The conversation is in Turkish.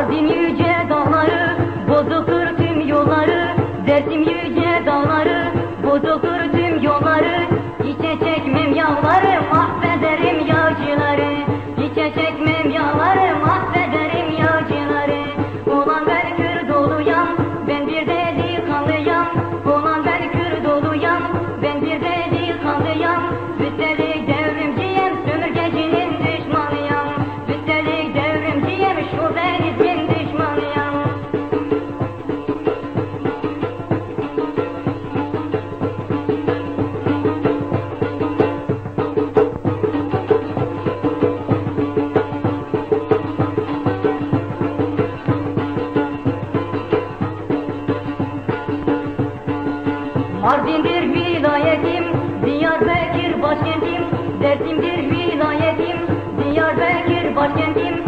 Mardin yüce dağları, bozuktur tüm yolları. Dersim yüce dağları, bozuktur tüm yolları. İçe çekmem yağları, mahvederim yağcıları. İçe çekmem yağları, mahvederim yağcıları. Ulan ben Kürt oluyam, ben bir de delikanlıyam. Ulan ben Kürt oluyam, ben bir de delikanlıyam. Üstelik devrimciyim, sömürgecinin düşmanıyam. Üstelik devrimciyim, şovenizmin düşmanıyam. Mardin'dir vilayetim, Diyarbakır başkentim. Dersim'dir vilayetim, Diyarbakır başkentim.